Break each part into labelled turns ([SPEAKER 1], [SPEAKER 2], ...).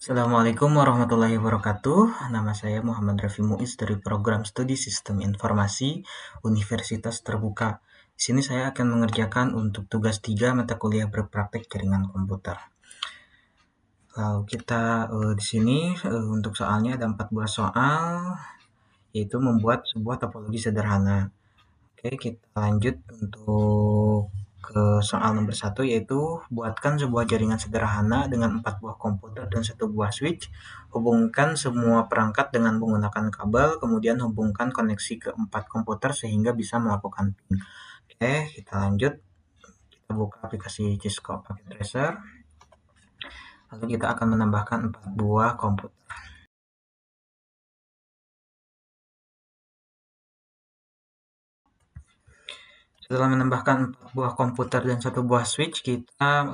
[SPEAKER 1] Assalamualaikum warahmatullahi wabarakatuh. Nama saya Muhammad Rafi Muiz dari Program Studi Sistem Informasi Universitas Terbuka. Di sini saya akan mengerjakan untuk tugas 3 mata kuliah berpraktek jaringan komputer. Lalu kita di sini untuk soalnya ada 4 buah soal, yaitu membuat sebuah topologi sederhana. Oke, kita lanjut untuk ke soal nomor 1, yaitu buatkan sebuah jaringan sederhana dengan 4 buah komputer dan 1 buah switch. Hubungkan semua perangkat dengan menggunakan kabel, kemudian hubungkan koneksi ke 4 komputer sehingga bisa melakukan ping. Oke, kita lanjut. Kita buka aplikasi Cisco Packet Tracer. Lalu kita akan menambahkan 4 buah komputer. Setelah menambahkan 4 buah komputer dan 1 buah switch, kita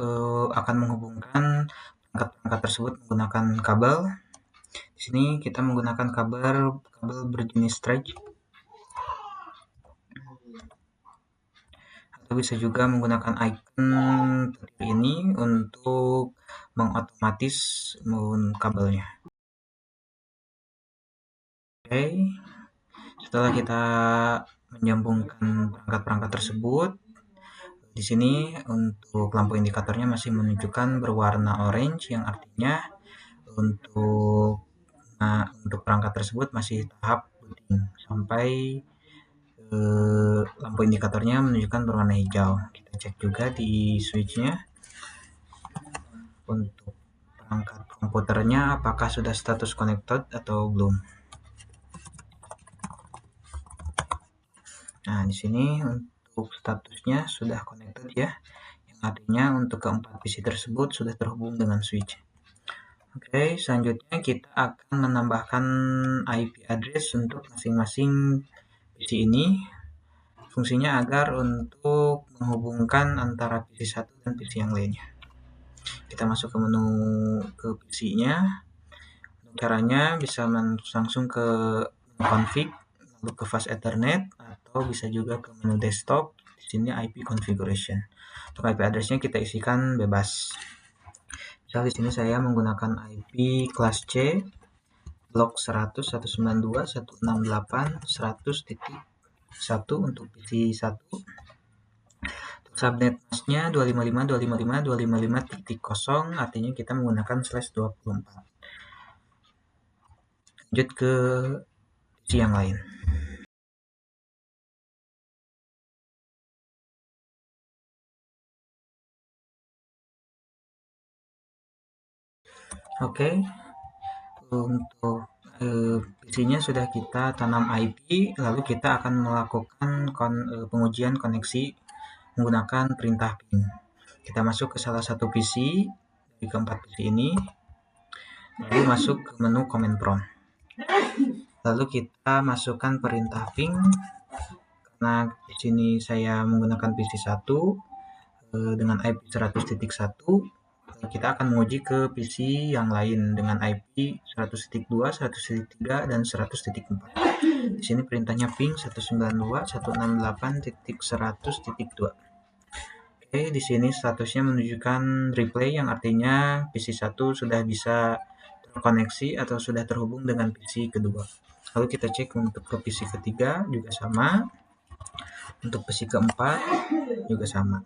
[SPEAKER 1] akan menghubungkan perangkat-perangkat tersebut menggunakan kabel. Di sini kita menggunakan kabel berjenis stretch, atau bisa juga menggunakan icon ini untuk mengotomatis kabelnya. Oke, setelah kita menyambungkan perangkat-perangkat tersebut, di sini untuk lampu indikatornya masih menunjukkan berwarna orange, yang artinya untuk perangkat tersebut masih tahap booting sampai lampu indikatornya menunjukkan berwarna hijau. Kita cek juga di switchnya untuk perangkat komputernya apakah sudah status connected atau belum. Nah, di sini untuk statusnya sudah connected ya, yang artinya untuk keempat PC tersebut sudah terhubung dengan switch. Oke, selanjutnya kita akan menambahkan IP address untuk masing-masing PC ini. Fungsinya agar untuk menghubungkan antara PC satu dan PC yang lainnya. Kita masuk ke menu ke PC-nya. Caranya bisa langsung ke config, lalu ke fast ethernet, atau bisa juga ke menu desktop. Di sini IP configuration. Untuk IP address-nya kita isikan bebas. Misal di sini saya menggunakan IP kelas C blok 100.192.168.100.1 untuk PC 1. Subnet masknya 255.255.255.0, artinya kita menggunakan /24. Lanjut ke PC yang lain. Oke, untuk PC-nya sudah kita tanam IP, lalu kita akan melakukan pengujian koneksi menggunakan perintah ping. Kita masuk ke salah satu PC dari keempat PC ini, lalu masuk ke menu command prompt. Lalu kita masukkan perintah ping. Karena di sini saya menggunakan PC 1 dengan IP 100.1, kita akan menguji ke PC yang lain dengan IP 100.2, 100.3, dan 100.4. Di sini perintahnya ping 192.168.100.2. Oke, di sini statusnya menunjukkan replay, yang artinya PC 1 sudah bisa terkoneksi atau sudah terhubung dengan PC kedua. Lalu kita cek untuk ke PC ketiga juga sama. Untuk PC keempat juga sama.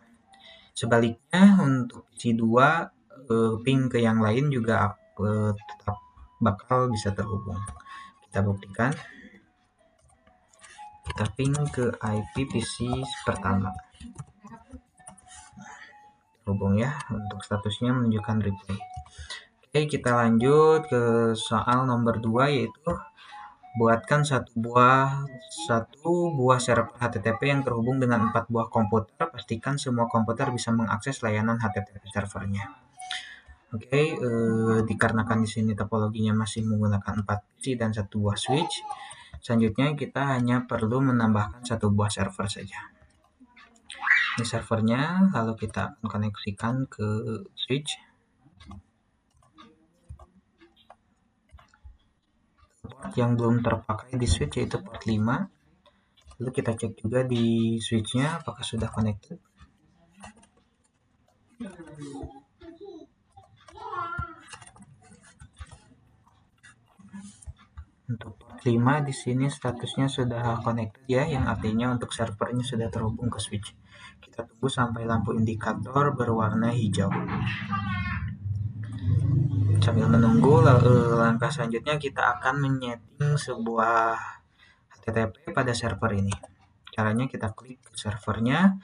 [SPEAKER 1] Sebaliknya untuk PC 2 ping ke yang lain juga tetap bakal bisa terhubung. Kita buktikan. Kita ping ke IP PC pertama. Terhubung ya, untuk statusnya menunjukkan replay. Oke, kita lanjut ke soal nomor 2, yaitu buatkan satu buah server HTTP yang terhubung dengan 4 buah komputer. Pastikan semua komputer bisa mengakses layanan HTTP servernya. Oke, dikarenakan di sini topologinya masih menggunakan 4 PC dan 1 buah switch, selanjutnya kita hanya perlu menambahkan 1 buah server saja. Ini servernya, lalu kita akan koneksikan ke switch. Port yang belum terpakai di switch yaitu port 5. Lalu kita cek juga di switchnya apakah sudah connected. Untuk port 5 di sini statusnya sudah connected ya, yang artinya untuk servernya sudah terhubung ke switch. Kita tunggu sampai lampu indikator berwarna hijau. Sambil menunggu, langkah selanjutnya kita akan menyeting sebuah HTTP pada server ini. Caranya kita klik ke servernya,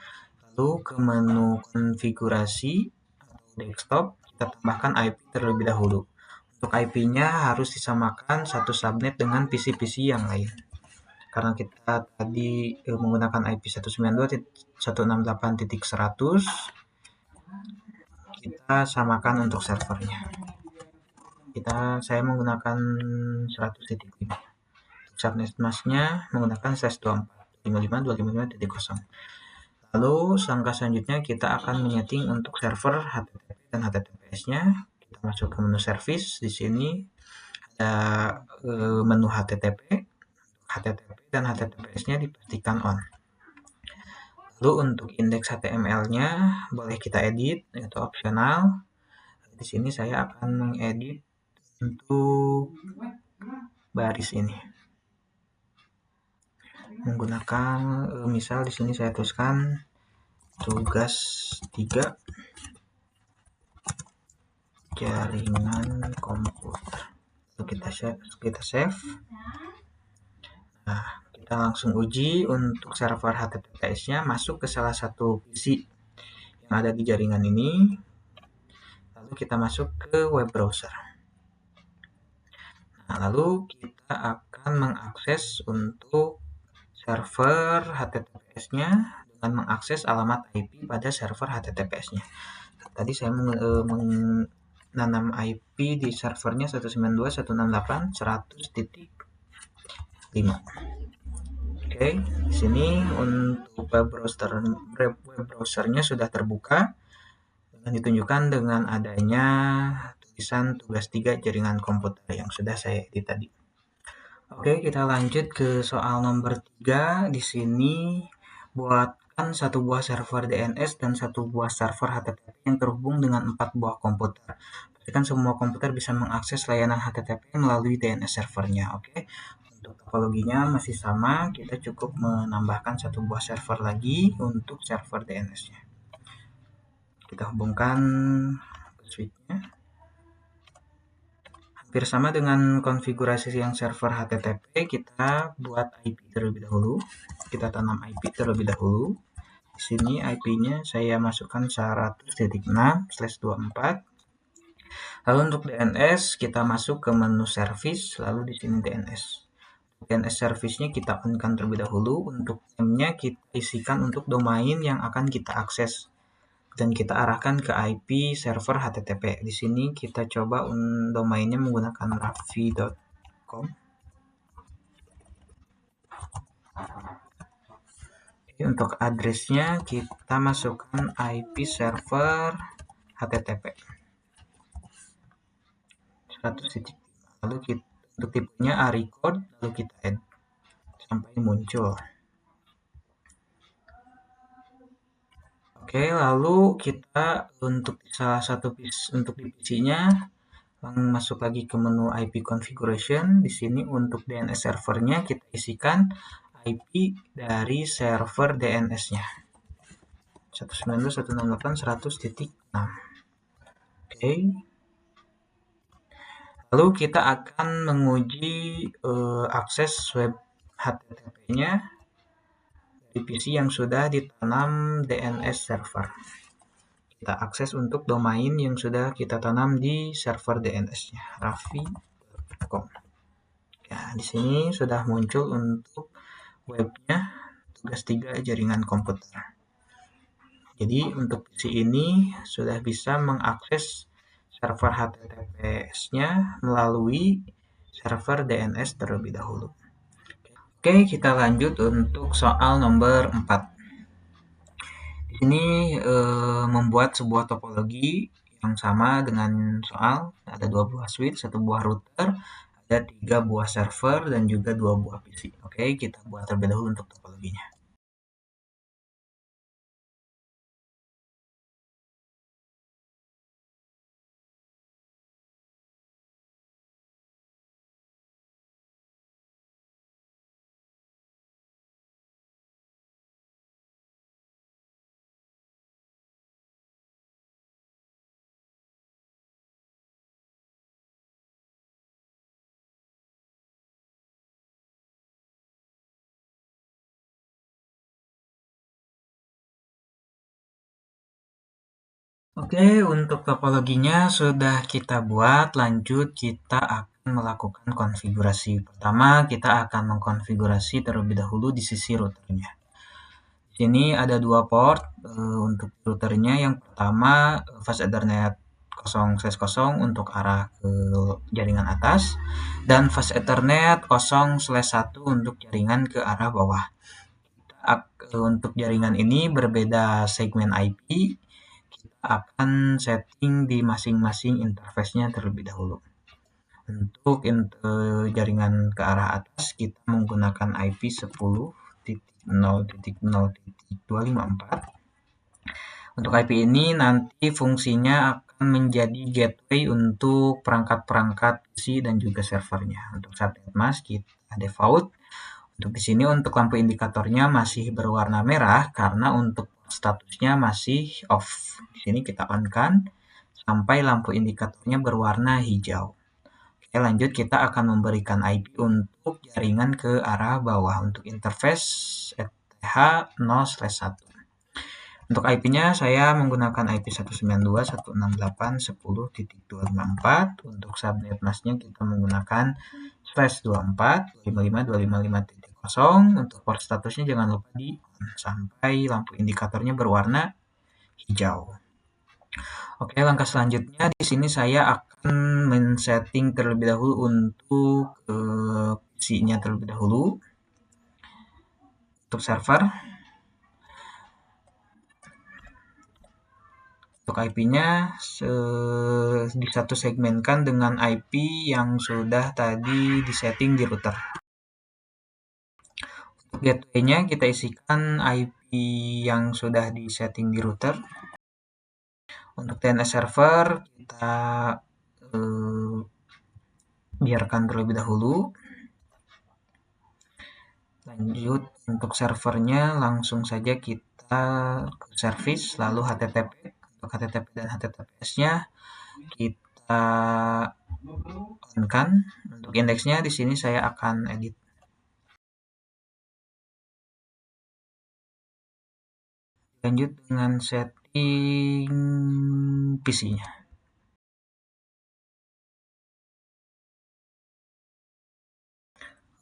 [SPEAKER 1] lalu ke menu konfigurasi atau desktop, kita tambahkan IP terlebih dahulu. Untuk IP-nya harus disamakan satu subnet dengan PC-PC yang lain. Karena kita tadi menggunakan IP 192.168.100, kita samakan untuk servernya. Saya menggunakan 100.5. Subnet masknya menggunakan slash 24.55.255.0. Lalu langkah selanjutnya kita akan menyeting untuk server HTTP dan HTTPS-nya. Kita masuk ke menu service. Di sini ada menu HTTP dan HTTPS-nya dipastikan on. Lalu untuk indeks HTML-nya boleh kita edit, itu opsional. Di sini saya akan mengedit untuk baris ini menggunakan misal di sini saya tuliskan tugas 3 jaringan komputer. Lalu kita save. Nah, kita langsung uji untuk server HTTPS-nya masuk ke salah satu PC yang ada di jaringan ini. Lalu kita masuk ke web browser. Nah, lalu kita akan mengakses untuk server HTTPS-nya dengan mengakses alamat IP pada server HTTPS-nya. Tadi saya menanam IP di servernya 192.168.100.5. Oke, di sini untuk web browsernya sudah terbuka dan ditunjukkan dengan adanya tulisan tugas 3 jaringan komputer yang sudah saya edit tadi. Oke, kita lanjut ke soal nomor 3. Di sini buatkan satu buah server DNS dan satu buah server HTTP yang terhubung dengan 4 buah komputer. Pastikan semua komputer bisa mengakses layanan HTTP melalui DNS servernya. Oke, untuk topologinya masih sama, kita cukup menambahkan satu buah server lagi untuk server DNS-nya. Kita hubungkan ke switch-nya. Hampir sama dengan konfigurasi yang server HTTP, kita buat IP terlebih dahulu. Kita tanam IP terlebih dahulu. Di sini IP-nya saya masukkan 100.6/24. Lalu untuk DNS kita masuk ke menu service, lalu di sini DNS. DNS service-nya kita on-kan terlebih dahulu. Untuk name-nya kita isikan untuk domain yang akan kita akses dan kita arahkan ke IP server HTTP. Di sini kita coba domainnya menggunakan raffi.com. Untuk address-nya kita masukkan IP server HTTP 100. Lalu untuk tipenya record, lalu kita add sampai muncul. Oke, lalu kita untuk salah satu untuk di PC-nya masuk lagi ke menu IP configuration. Di sini untuk DNS servernya kita isikan IP dari server DNS-nya 192.168.100.6. Oke. Lalu kita akan menguji akses web HTTP-nya di PC yang sudah ditanam DNS server. Kita akses untuk domain yang sudah kita tanam di server DNS-nya, raffi.com. Ya, di sini sudah muncul untuk webnya tugas 3 jaringan komputer. Jadi untuk PC ini sudah bisa mengakses server HTTPS-nya melalui server DNS terlebih dahulu. Oke, kita lanjut untuk soal nomor 4. Di sini membuat sebuah topologi yang sama dengan soal. Ada 2 buah switch, 1 buah router, ada 3 buah server, dan juga 2 buah PC. Oke, kita buat terlebih dahulu untuk topologinya. Oke, untuk topologinya sudah kita buat, lanjut kita akan melakukan konfigurasi. Pertama, kita akan mengkonfigurasi terlebih dahulu di sisi routernya. Di sini ada dua port untuk routernya. Yang pertama, fast Ethernet 0/0 untuk arah ke jaringan atas, dan fast Ethernet 0/1 untuk jaringan ke arah bawah. Untuk jaringan ini berbeda segmen IP, kita akan setting di masing-masing interface-nya terlebih dahulu. Untuk jaringan ke arah atas, kita menggunakan IP 10.0.0.254. Untuk IP ini nanti fungsinya akan menjadi gateway untuk perangkat-perangkat PC dan juga servernya. Untuk subnet mask kita default. Untuk di sini untuk lampu indikatornya masih berwarna merah karena untuk statusnya masih off. Di sini kita on-kan sampai lampu indikatornya berwarna hijau. Oke, lanjut kita akan memberikan IP untuk jaringan ke arah bawah untuk interface ETH0/1. Untuk IP-nya saya menggunakan IP 192.168.10.254. Untuk subnet mask-nya kita menggunakan /24.255.255.0. Untuk port statusnya jangan lupa di on sampai lampu indikatornya berwarna hijau. Oke, langkah selanjutnya di sini saya akan men-setting terlebih dahulu untuk PC-nya terlebih dahulu. Untuk server, untuk IP-nya disatu segmenkan dengan IP yang sudah tadi disetting di router. Untuk gateway-nya kita isikan IP yang sudah disetting di router. Untuk DNS server kita biarkan terlebih dahulu. Lanjut untuk servernya langsung saja kita ke service, lalu HTTP. Untuk HTTP dan HTTPS-nya kita on-kan. Untuk indeksnya di sini saya akan edit. Lanjut dengan setting PC-nya.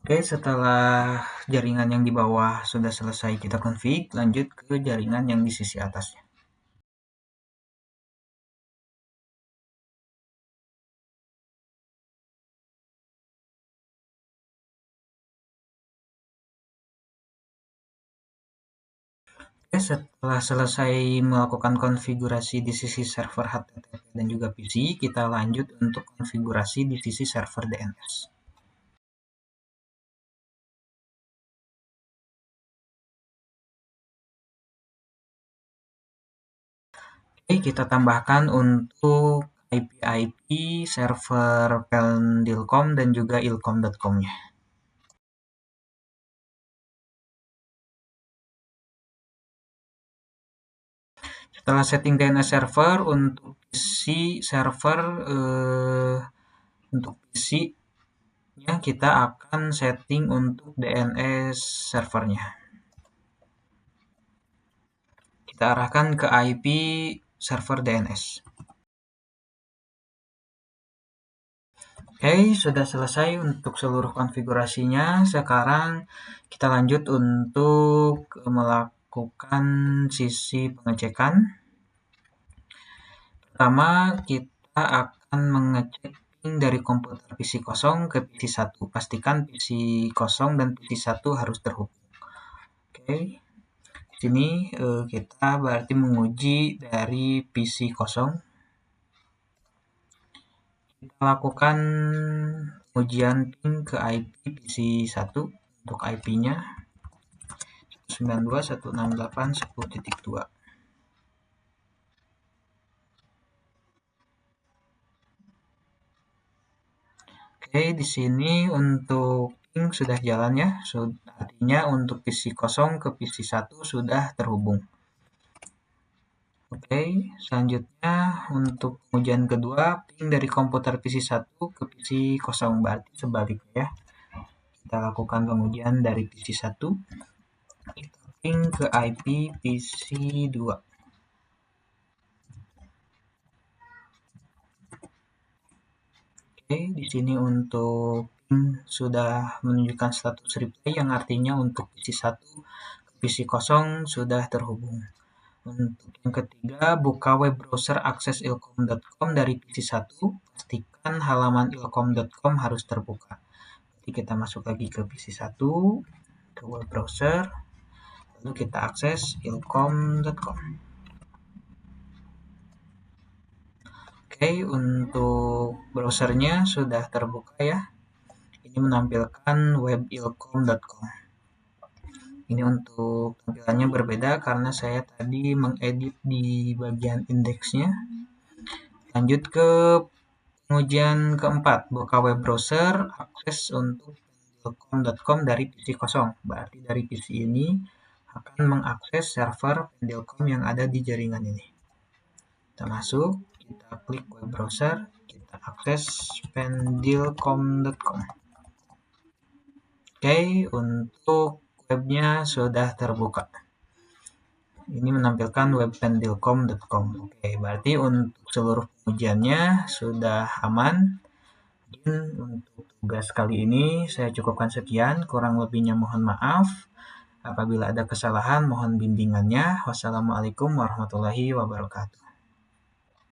[SPEAKER 1] Oke, setelah jaringan yang di bawah sudah selesai kita config, lanjut ke jaringan yang di sisi atasnya. Oke, setelah selesai melakukan konfigurasi di sisi server HTTP dan juga PC, kita lanjut untuk konfigurasi di sisi server DNS. Oke, kita tambahkan untuk IP server Pendilcom dan juga ilcom.com-nya. Setelah setting DNS server untuk server untuk PC-nya kita akan setting untuk DNS servernya. Kita arahkan ke IP server DNS. Oke, sudah selesai untuk seluruh konfigurasinya. Sekarang kita lanjut untuk melakukan sisi pengecekan. Pertama, kita akan mengecek ping dari komputer PC kosong ke PC 1. Pastikan PC kosong dan PC 1 harus terhubung. Oke. Di sini kita berarti menguji dari PC kosong. Kita lakukan ujian ping ke IP PC 1 untuk IP-nya 192.168.10.2. Oke, di sini untuk ping sudah jalan ya. Artinya untuk PC kosong ke PC 1 sudah terhubung. Oke, selanjutnya untuk ujian kedua, ping dari komputer PC 1 ke PC kosong, berarti sebaliknya ya. Kita lakukan pengujian dari PC 1, kita ping ke IP PC 2. Oke, di sini untuk ping sudah menunjukkan status reply yang artinya untuk PC 1 ke PC kosong sudah terhubung. Untuk yang ketiga, buka web browser akses ilkom.com dari PC 1, pastikan halaman ilkom.com harus terbuka. Jadi kita masuk lagi ke PC 1, ke web browser, lalu kita akses ilkom.com. Oke, untuk browsernya sudah terbuka ya. Ini menampilkan webilkom.com. Ini untuk tampilannya berbeda karena saya tadi mengedit di bagian indeksnya. Lanjut ke pengujian keempat, buka web browser, akses untuk pendilkom.com dari PC kosong. Berarti dari PC ini akan mengakses server pendilkom yang ada di jaringan ini. Kita masuk, kita klik web browser, kita akses pendilkom.com. Oke, untuk webnya sudah terbuka. Ini menampilkan webpendilkom.com. Oke, berarti untuk seluruh pengujiannya sudah aman. Mungkin untuk tugas kali ini saya cukupkan sekian, kurang lebihnya mohon maaf. Apabila ada kesalahan mohon bimbingannya. Wassalamualaikum warahmatullahi wabarakatuh.